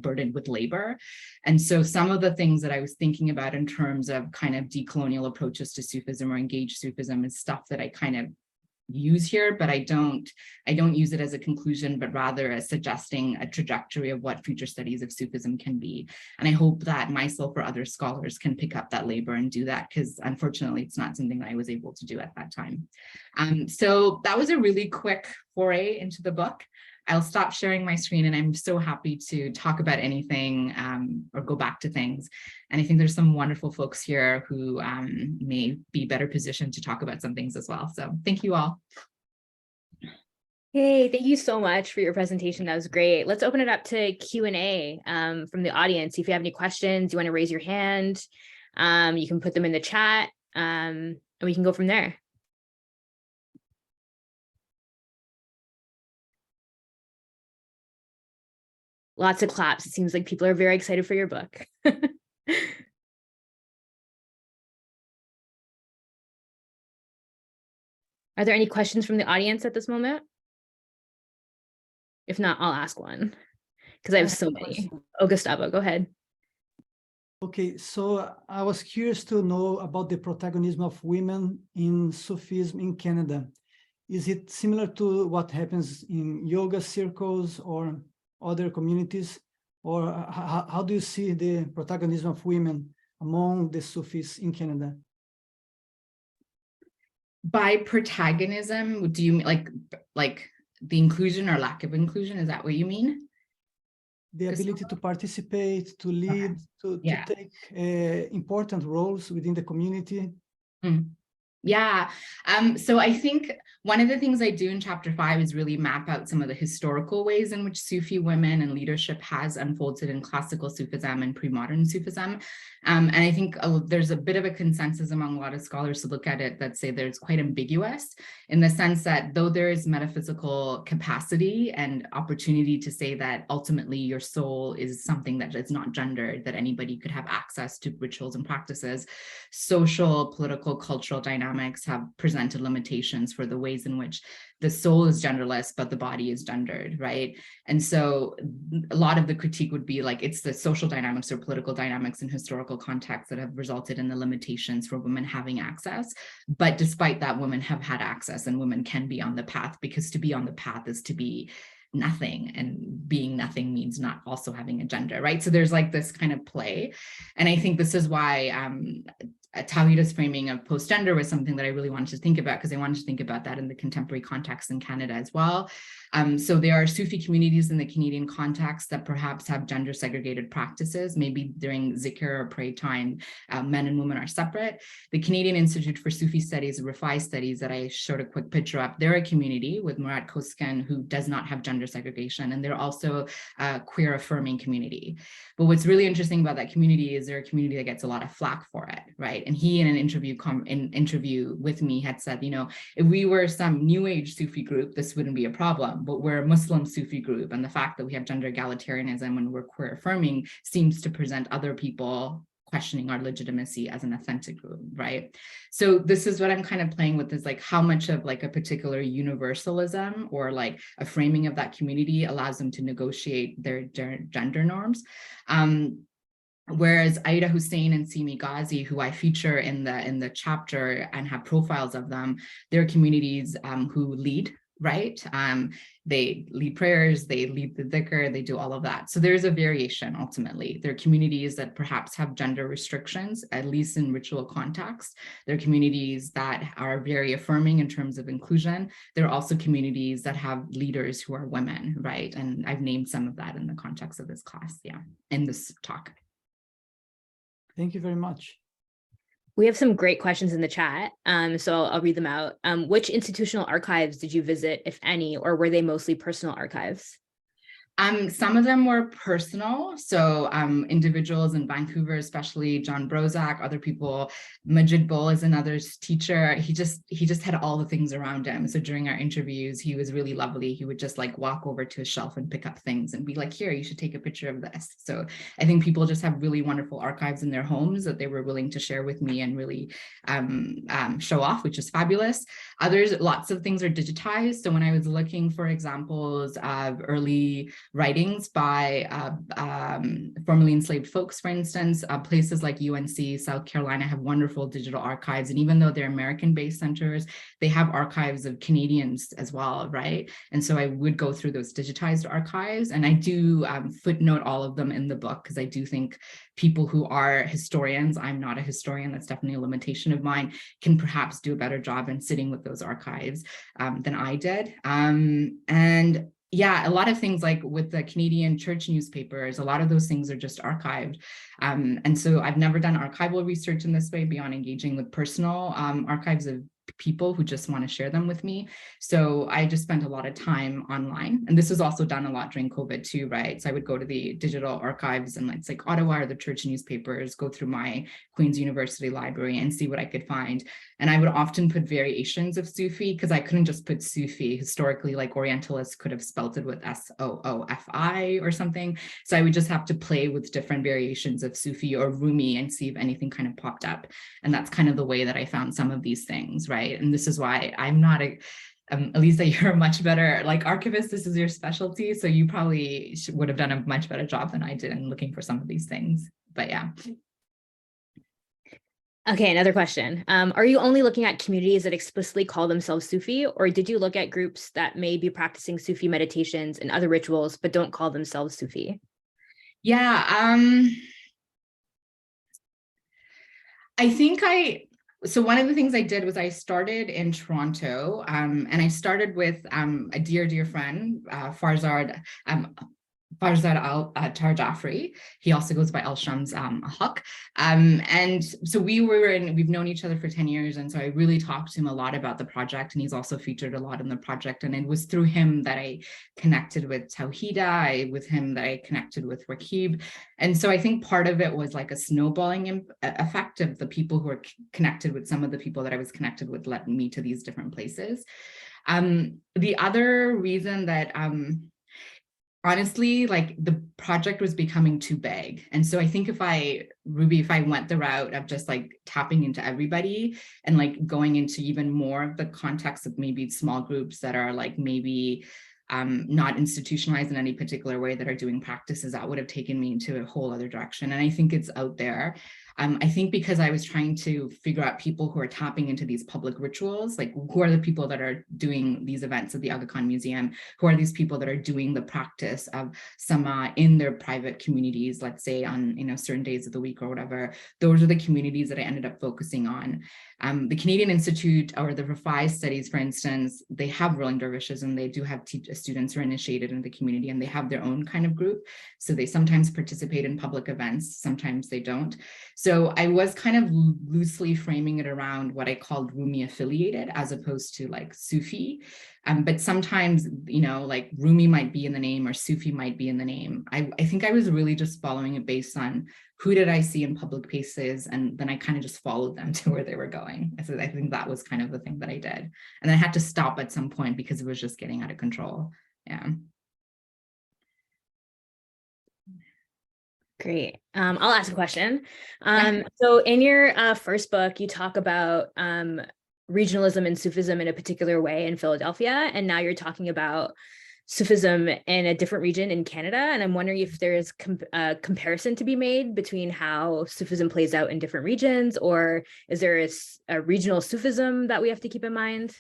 burdened with labor. And so some of the things that I was thinking about in terms of kind of decolonial approaches to Sufism or engaged Sufism is stuff that I kind of use here, but I don't use it as a conclusion, but rather as suggesting a trajectory of what future studies of Sufism can be. And I hope that myself or other scholars can pick up that labor and do that, because unfortunately it's not something that I was able to do at that time. So that was a really quick foray into the book. I'll stop sharing my screen, and I'm so happy to talk about anything or go back to things. And I think there's some wonderful folks here who may be better positioned to talk about some things as well. So thank you all. Hey, thank you so much for your presentation. That was great. Let's open it up to Q&A from the audience. If you have any questions, you want to raise your hand, you can put them in the chat, and we can go from there. Lots of claps. It seems like people are very excited for your book. Are there any questions from the audience at this moment? If not, I'll ask one, because I have so many. Oh, Gustavo, go ahead. Okay, so I was curious to know about the protagonism of women in Sufism in Canada. Is it similar to what happens in yoga circles or other communities? Or how do you see the protagonism of women among the Sufis in Canada? By protagonism, do you mean like the inclusion or lack of inclusion? Is that what you mean? The ability to participate, to Okay. lead, to Yeah. take important roles within the community. Mm. Yeah. So I think one of the things I do in chapter 5 is really map out some of the historical ways in which Sufi women and leadership has unfolded in classical Sufism and pre-modern Sufism. And I think there's a bit of a consensus among a lot of scholars to look at it that say that it's quite ambiguous in the sense that though there is metaphysical capacity and opportunity to say that ultimately your soul is something that is not gendered, that anybody could have access to rituals and practices, social, political, cultural dynamics have presented limitations for the ways in which the soul is genderless, but the body is gendered, right? And so a lot of the critique would be like, it's the social dynamics or political dynamics in historical context that have resulted in the limitations for women having access. But despite that, women have had access and women can be on the path, because to be on the path is to be nothing, and being nothing means not also having a gender, right? So there's like this kind of play. And I think this is why Tawhida's framing of post-gender was something that I really wanted to think about, because I wanted to think about that in the contemporary context in Canada as well. So there are Sufi communities in the Canadian context that perhaps have gender segregated practices. Maybe during zikr or prayer time, men and women are separate. The Canadian Institute for Sufi Studies, Rafai Studies, that I showed a quick picture of, they're a community with Murat Koskan who does not have gender segregation, and they're also a queer affirming community. But what's really interesting about that community is they're a community that gets a lot of flack for it, right? And he, in an interview with me, had said, you know, if we were some new age Sufi group, this wouldn't be a problem, but we're a Muslim Sufi group, and the fact that we have gender egalitarianism and we're queer affirming seems to present other people questioning our legitimacy as an authentic group, right? So this is what I'm kind of playing with, is like how much of like a particular universalism or like a framing of that community allows them to negotiate their gender norms. Whereas Aida Hussein and Simi Ghazi, who I feature in the chapter and have profiles of them, they're communities who lead, right? They lead prayers, they lead the dhikr, they do all of that. So there's a variation ultimately. There are communities that perhaps have gender restrictions, at least in ritual context. There are communities that are very affirming in terms of inclusion. There are also communities that have leaders who are women, right? And I've named some of that in the context of this class, yeah, in this talk. Thank you very much. We have some great questions in the chat, so I'll read them out. Which institutional archives did you visit, if any, or were they mostly personal archives? Some of them were personal. So individuals in Vancouver, especially John Brozak, other people, Majid Bol is another teacher. He just had all the things around him. So during our interviews, he was really lovely. He would just like walk over to a shelf and pick up things and be like, here, you should take a picture of this. So I think people just have really wonderful archives in their homes that they were willing to share with me and really show off, which is fabulous. Others, lots of things are digitized. So when I was looking for examples of early writings by formerly enslaved folks, for instance, places like UNC, South Carolina have wonderful digital archives. And even though they're American-based centers, they have archives of Canadians as well, right? And so I would go through those digitized archives. And I do footnote all of them in the book, because I do think people who are historians, I'm not a historian, that's definitely a limitation of mine, can perhaps do a better job in sitting with those archives than I did. And yeah, a lot of things like with the Canadian church newspapers, a lot of those things are just archived. And so I've never done archival research in this way beyond engaging with personal archives of people who just want to share them with me. So I just spent a lot of time online. And this was also done a lot during COVID too, right? So I would go to the digital archives and it's like Ottawa or the church newspapers, go through my Queen's University library and see what I could find. And I would often put variations of Sufi, because I couldn't just put Sufi. Historically, like Orientalists could have spelt it with Soofi or something. So I would just have to play with different variations of Sufi or Rumi and see if anything kind of popped up. And that's kind of the way that I found some of these things, right? And this is why I'm not a Elisa, you're a much better like archivist. This is your specialty, so you probably would have done a much better job than I did in looking for some of these things. But yeah. Okay, another question. Are you only looking at communities that explicitly call themselves Sufi, or did you look at groups that may be practicing Sufi meditations and other rituals, but don't call themselves Sufi? Yeah, I think so one of the things I did was I started in Toronto, and I started with a dear friend, Farzad, Farzad Tar Jafri. He also goes by Al Shams Haq. And so we've known each other for 10 years. And so I really talked to him a lot about the project. And he's also featured a lot in the project. And it was through him that I connected with Tawhida, with him that I connected with Rakib. And so I think part of it was like a snowballing effect of the people who are connected with some of the people that I was connected with led me to these different places. The other reason that honestly, like the project was becoming too big. And so I think if I went the route of just like tapping into everybody and like going into even more of the context of maybe small groups that are like maybe not institutionalized in any particular way that are doing practices, that would have taken me into a whole other direction. And I think it's out there. I think because I was trying to figure out people who are tapping into these public rituals, like who are the people that are doing these events at the Aga Khan Museum, who are these people that are doing the practice of Sama in their private communities, let's say on certain days of the week or whatever. Those are the communities that I ended up focusing on. The Canadian Institute or the Rafai studies, for instance, they have Whirling Dervishes and they do have students who are initiated in the community and they have their own kind of group. So they sometimes participate in public events, sometimes they don't. So I was kind of loosely framing it around what I called Rumi affiliated as opposed to like Sufi. But sometimes, like Rumi might be in the name or Sufi might be in the name. I think I was really just following it based on who did I see in public places, and then I kind of just followed them to where they were going. So I think that was kind of the thing that I did. And I had to stop at some point because it was just getting out of control. Yeah. Great. I'll ask a question. So in your first book, you talk about regionalism and Sufism in a particular way in Philadelphia, and now you're talking about Sufism in a different region in Canada. And I'm wondering if there is a comparison to be made between how Sufism plays out in different regions, or is there a regional Sufism that we have to keep in mind?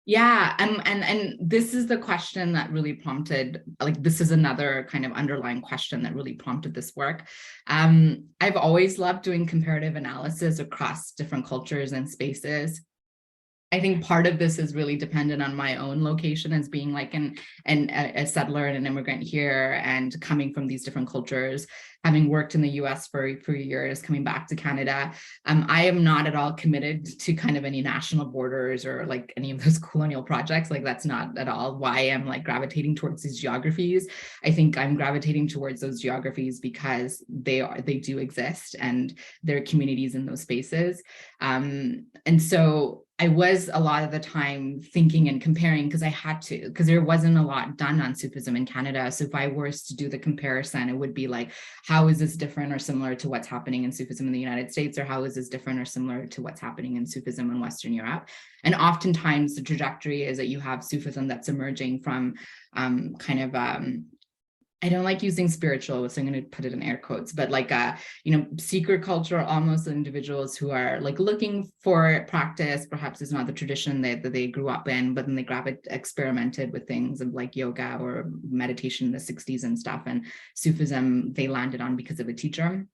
Yeah, and this is the question that really prompted, like this is another kind of underlying question that really prompted this work. I've always loved doing comparative analysis across different cultures and spaces. I think part of this is really dependent on my own location as being like a settler and an immigrant here and coming from these different cultures, having worked in the US for years, coming back to Canada. I am not at all committed to kind of any national borders or like any of those colonial projects. Like that's not at all why I'm like gravitating towards these geographies. I think I'm gravitating towards those geographies because they do exist and there are communities in those spaces. And so I was a lot of the time thinking and comparing because I had to, because there wasn't a lot done on Sufism in Canada. So if I was to do the comparison, it would be like, how is this different or similar to what's happening in Sufism in the United States? Or how is this different or similar to what's happening in Sufism in Western Europe? And oftentimes the trajectory is that you have Sufism that's emerging from I don't like using spiritual, so I'm going to put it in air quotes, but like, secret culture, almost individuals who are like looking for practice, perhaps it's not the tradition that they grew up in, but then they experimented with things of like yoga or meditation in the 60s and stuff. And Sufism, they landed on because of a teacher.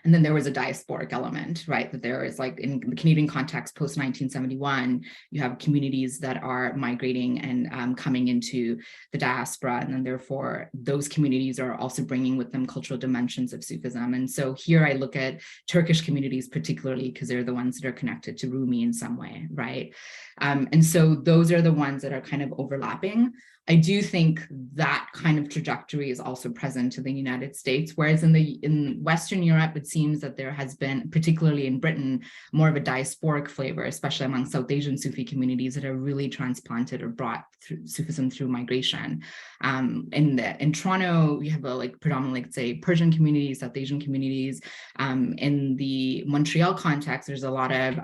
And then there was a diasporic element, right? That there is like in the Canadian context, post 1971, you have communities that are migrating and coming into the diaspora. And then therefore, those communities are also bringing with them cultural dimensions of Sufism. And so here I look at Turkish communities, particularly because they're the ones that are connected to Rumi in some way, right? And so those are the ones that are kind of overlapping. I do think that kind of trajectory is also present in the United States, whereas in Western Europe, it seems that there has been, particularly in Britain, more of a diasporic flavor, especially among South Asian Sufi communities that are really transplanted or brought through Sufism through migration. In Toronto, we have predominantly, say, Persian communities, South Asian communities. In the Montreal context, there's a lot of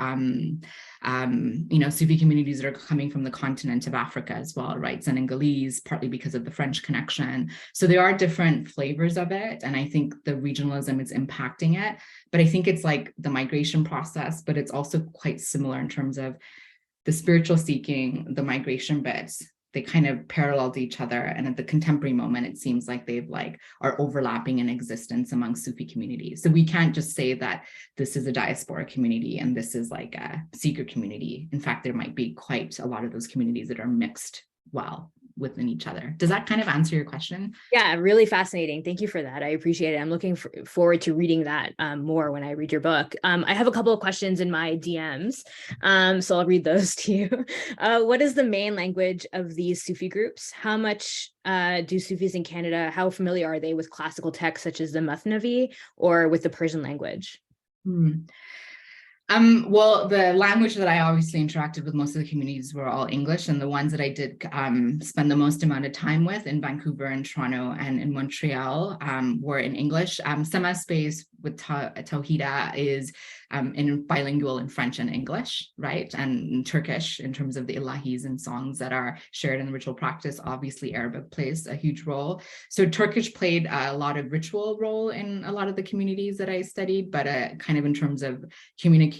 Sufi communities that are coming from the continent of Africa as well, right? Senegalese, partly because of the French connection. So there are different flavors of it. And I think the regionalism is impacting it. But I think it's like the migration process, but it's also quite similar in terms of the spiritual seeking, the migration bits. They kind of paralleled each other. And at the contemporary moment, it seems like they've are overlapping in existence among Sufi communities. So we can't just say that this is a diaspora community and this is like a seeker community. In fact, there might be quite a lot of those communities that are mixed well within each other. Does that kind of answer your question? Yeah, really fascinating. Thank you for that. I appreciate it. I'm looking forward to reading that more when I read your book. I have a couple of questions in my DMs, so I'll read those to you. What is the main language of these Sufi groups? How much do Sufis in Canada, how familiar are they with classical texts such as the Mathnavi or with the Persian language? Well, the language that I obviously interacted with most of the communities were all English, and the ones that I did spend the most amount of time with in Vancouver and Toronto and in Montreal were in English. Sama Space with Tawhida is in bilingual in French and English, right? And in Turkish in terms of the ilahis and songs that are shared in the ritual practice. Obviously, Arabic plays a huge role. So Turkish played a lot of ritual role in a lot of the communities that I studied, but kind of in terms of communication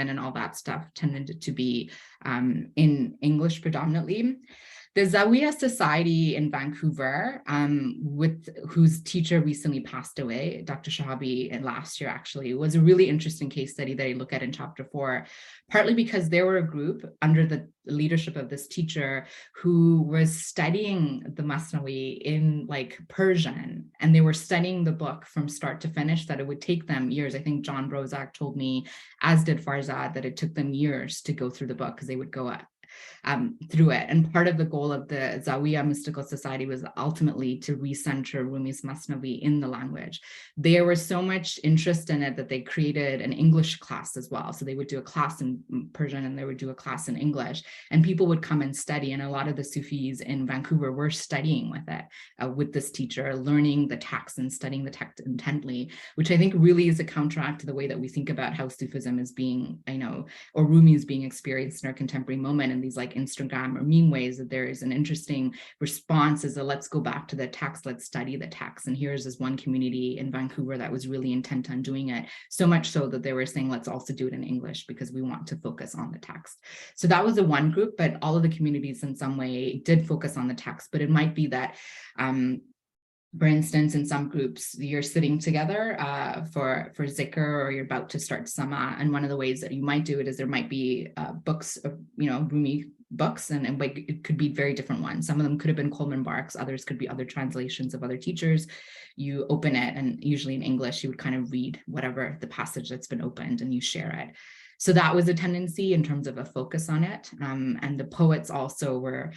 and all that stuff tended to be in English predominantly. The Zawiya Society in Vancouver, with whose teacher recently passed away, Dr. Shahabi, last year actually, was a really interesting case study that I look at in chapter 4, partly because they were a group under the leadership of this teacher who was studying the Masnawi in Persian, and they were studying the book from start to finish, that it would take them years. I think John Brozak told me, as did Farzad, that it took them years to go through the book because they would go through it. And part of the goal of the Zawiya Mystical Society was ultimately to recenter Rumi's Masnavi in the language. There was so much interest in it that they created an English class as well. So they would do a class in Persian and they would do a class in English, and people would come and study. And a lot of the Sufis in Vancouver were studying with it, with this teacher, learning the text and studying the text intently, which I think really is a counteract to the way that we think about how Sufism is being, or Rumi is being experienced in our contemporary moment, in these Instagram or meme ways, that there is an interesting response as a let's go back to the text, let's study the text. And here's this one community in Vancouver that was really intent on doing it, so much so that they were saying, let's also do it in English because we want to focus on the text. So that was the one group, but all of the communities in some way did focus on the text. But it might be that for instance, in some groups, you're sitting together for zikr, or you're about to start sama. And one of the ways that you might do it is there might be books, Rumi books, and it could be very different ones. Some of them could have been Coleman Barks, others could be other translations of other teachers. You open it, and usually in English, you would kind of read whatever the passage that's been opened and you share it. So that was a tendency in terms of a focus on it. And the poets also were,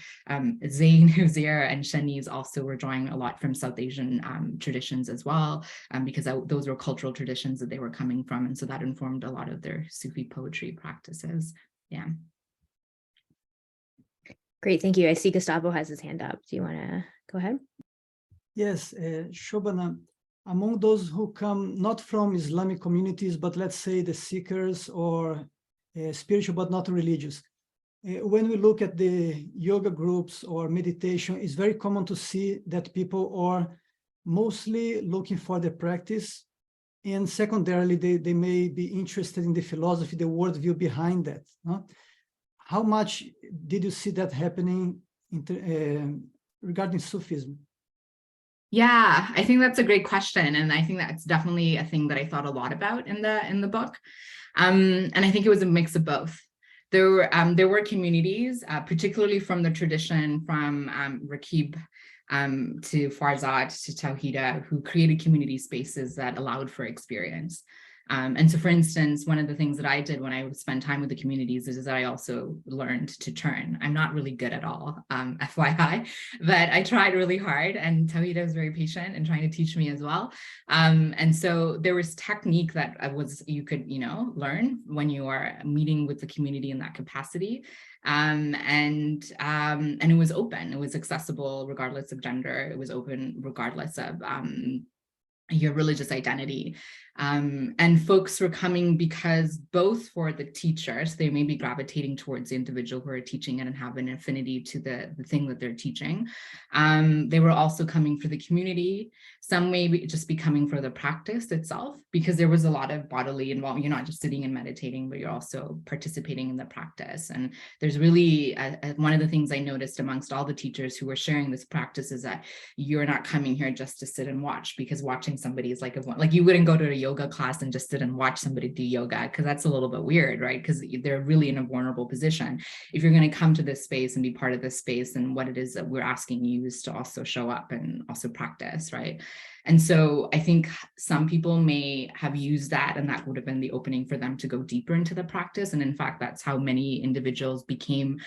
Zain, Xavier, and Shanice also were drawing a lot from South Asian traditions as well, because those were cultural traditions that they were coming from. And so that informed a lot of their Sufi poetry practices. Yeah. Great, thank you. I see Gustavo has his hand up. Do you want to go ahead? Yes, Shobhana, among those who come not from Islamic communities, but let's say the seekers or spiritual but not religious, when we look at the yoga groups or meditation, it's very common to see that people are mostly looking for the practice, and secondarily, they may be interested in the philosophy, the worldview behind that. No? How much did you see that happening regarding Sufism? Yeah, I think that's a great question. And I think that's definitely a thing that I thought a lot about in the book. And I think it was a mix of both. There were communities, particularly from the tradition from Rakib to Farzad to Tawhida, who created community spaces that allowed for experience. And so, for instance, one of the things that I did when I would spend time with the communities is that I also learned to turn. I'm not really good at all, FYI, but I tried really hard, and Tawhida was very patient in trying to teach me as well. And so there was technique that you could, learn when you are meeting with the community in that capacity. And it was open, it was accessible regardless of gender, it was open regardless of your religious identity. And folks were coming because both for the teachers, they may be gravitating towards the individual who are teaching it and have an affinity to the thing that they're teaching. They were also coming for the community. Some may just be coming for the practice itself, because there was a lot of bodily involvement. You're not just sitting and meditating, but you're also participating in the practice. And there's really, one of the things I noticed amongst all the teachers who were sharing this practice is that you're not coming here just to sit and watch, because watching somebody is like you wouldn't go to a yoga class and just sit and watch somebody do yoga, because that's a little bit weird, right? Because they're really in a vulnerable position. If you're going to come to this space and be part of this space, and what it is that we're asking you is to also show up and also practice, right? And so I think some people may have used that, and that would have been the opening for them to go deeper into the practice. And in fact, that's how many individuals became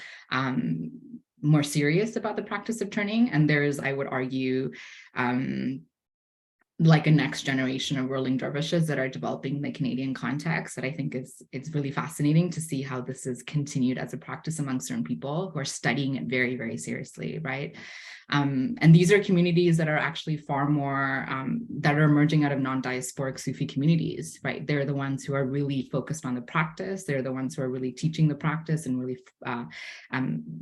more serious about the practice of turning. And there's, I would argue, like a next generation of whirling dervishes that are developing in the Canadian context, that I think it's really fascinating to see how this is continued as a practice among certain people who are studying it very, very seriously, right? And these are communities that are actually far more, that are emerging out of non-diasporic Sufi communities, right? They're the ones who are really focused on the practice. They're the ones who are really teaching the practice and really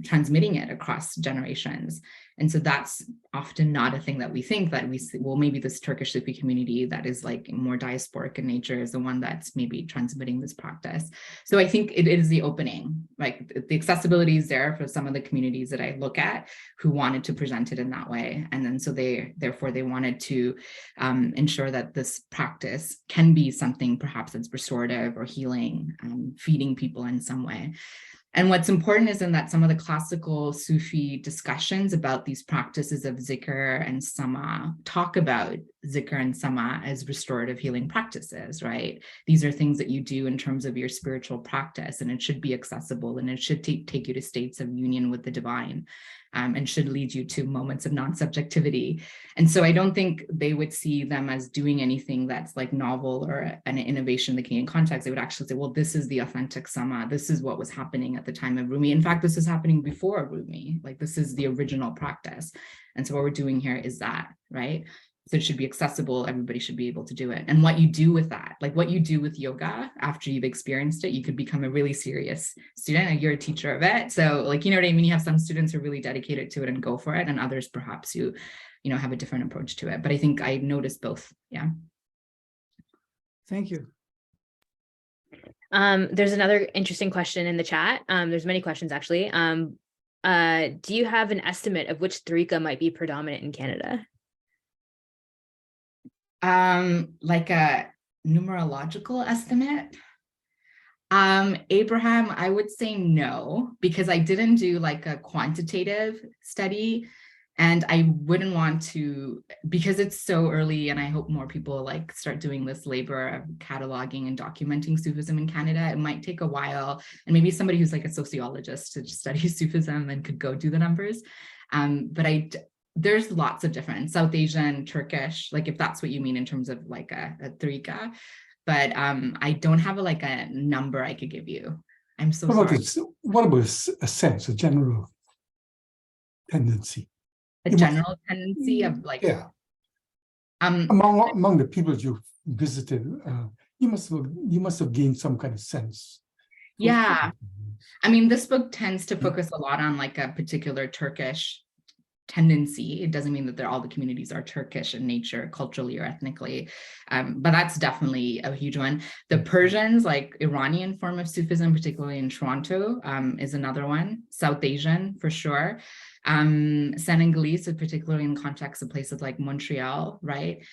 transmitting it across generations. And so that's often not a thing that we think that we see, well, maybe this Turkish Sufi community that is like more diasporic in nature is the one that's maybe transmitting this practice. So I think it is the opening, like the accessibility is there for some of the communities that I look at who wanted to present it in that way. And then so therefore they wanted to ensure that this practice can be something perhaps that's restorative or healing, feeding people in some way. And what's important is in that some of the classical Sufi discussions about these practices of zikr and sama talk about zikr and sama as restorative healing practices, right? These are things that you do in terms of your spiritual practice, and it should be accessible, and it should take you to states of union with the divine. And should lead you to moments of non-subjectivity. And so I don't think they would see them as doing anything that's like novel or an innovation in the Canadian context. They would actually say, well, this is the authentic sama. This is what was happening at the time of Rumi. In fact, this is happening before Rumi. Like, this is the original practice. And so what we're doing here is that, right? So it should be accessible. Everybody should be able to do it. And what you do with that, like what you do with yoga after you've experienced it, you could become a really serious student, and you're a teacher of it. So like, you know what I mean? You have some students who are really dedicated to it and go for it, and others perhaps who, you know, have a different approach to it. But I think I noticed both. Yeah. Thank you. There's another interesting question in the chat. There's many questions actually. Do you have an estimate of which tariqa might be predominant in Canada? Like a numerological estimate? Abraham, I would say no, because I didn't do like a quantitative study, and I wouldn't want to, because it's so early, and I hope more people like start doing this labor of cataloging and documenting Sufism in Canada. It might take a while, and maybe somebody who's like a sociologist to study Sufism and could go do the numbers. But there's lots of different South Asian, Turkish, like if that's what you mean in terms of like a tariqa. But I don't have a number I could give you. I'm so sorry. What about a sense, a general tendency? A general tendency of like, yeah. Among the people you've visited, you must have gained some kind of sense. Yeah. I mean, this book tends to focus a lot on like a particular Turkish tendency. It doesn't mean that all the communities are Turkish in nature, culturally or ethnically, but that's definitely a huge one. The Persians, like Iranian form of Sufism, particularly in Toronto, is another one. South Asian, for sure. Senegalese, particularly in context of places like Montreal, right?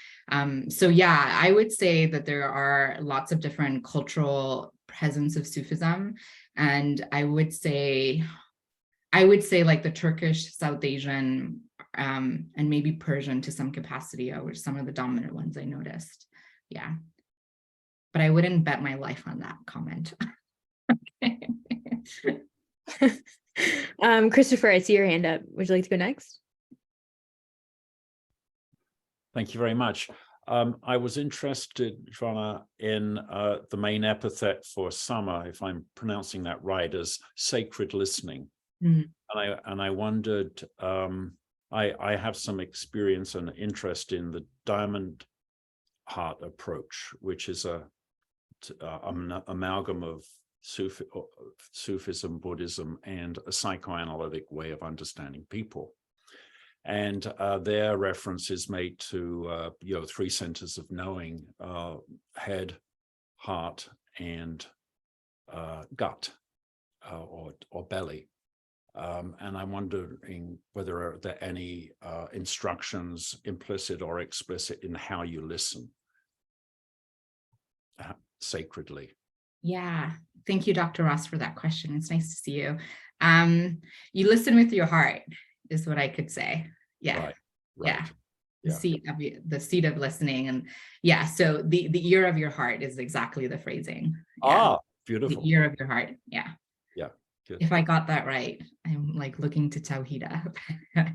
So yeah, I would say that there are lots of different cultural presence of Sufism, and I would say like the Turkish, South Asian, and maybe Persian to some capacity are some of the dominant ones I noticed. Yeah. But I wouldn't bet my life on that comment. Christopher, I see your hand up. Would you like to go next? Thank you very much. I was interested, Shobhana, in the main epithet for sama, if I'm pronouncing that right, as sacred listening. Mm. And I wondered, I have some experience and interest in the diamond heart approach, which is an amalgam of Sufism, Buddhism, and a psychoanalytic way of understanding people. And their reference is made to three centers of knowing: head, heart, and gut, or belly. And I'm wondering whether there are any instructions, implicit or explicit, in how you listen sacredly. Yeah, thank you, Dr. Ross, for that question. It's nice to see you. You listen with your heart, is what I could say. Yeah, right. Yeah. The seat of listening, and yeah. So the ear of your heart is exactly the phrasing. Yeah. Beautiful. The ear of your heart. Yeah. Yeah. Good. If I got that right, I'm like looking to Tawhida. Yeah.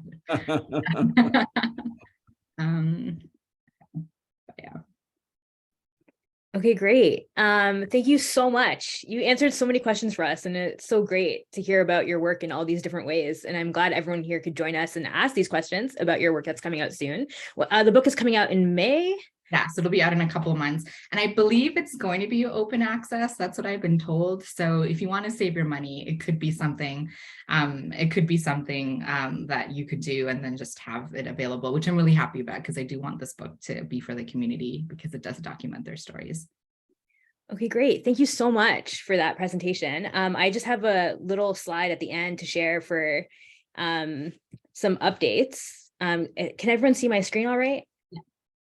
Okay, great. Thank you so much. You answered so many questions for us, and it's so great to hear about your work in all these different ways. And I'm glad everyone here could join us and ask these questions about your work that's coming out soon. The book is coming out in May. Yeah, so it'll be out in a couple of months. And I believe it's going to be open access. That's what I've been told. So if you want to save your money, it could be something, that you could do and then just have it available, which I'm really happy about, because I do want this book to be for the community, because it does document their stories. Okay, great. Thank you so much for that presentation. I just have a little slide at the end to share for some updates. Can everyone see my screen all right?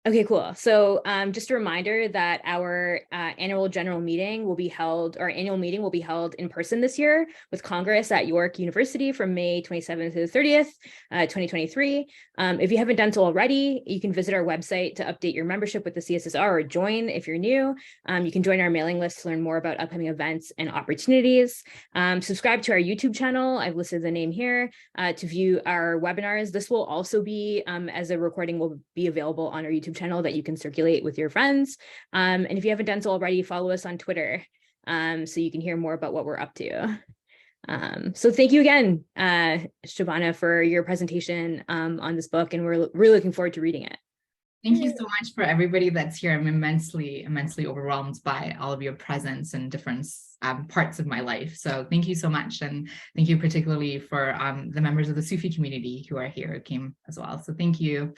Okay, cool. So just a reminder that our annual meeting will be held in person this year with Congress at York University from May 27th to the 30th, 2023. If you haven't done so already, you can visit our website to update your membership with the CSSR or join if you're new. You can join our mailing list to learn more about upcoming events and opportunities. Subscribe to our YouTube channel. I've listed the name here to view our webinars. This will also be, as a recording, will be available on our YouTube channel that you can circulate with your friends. And if you haven't done so already, follow us on Twitter so you can hear more about what we're up to. So thank you again, Shobhana, for your presentation on this book, and we're really looking forward to reading it. Thank you so much for everybody that's here. I'm immensely overwhelmed by all of your presence and different parts of my life. So thank you so much. And thank you particularly for the members of the Sufi community who are here, who came as well. So thank you.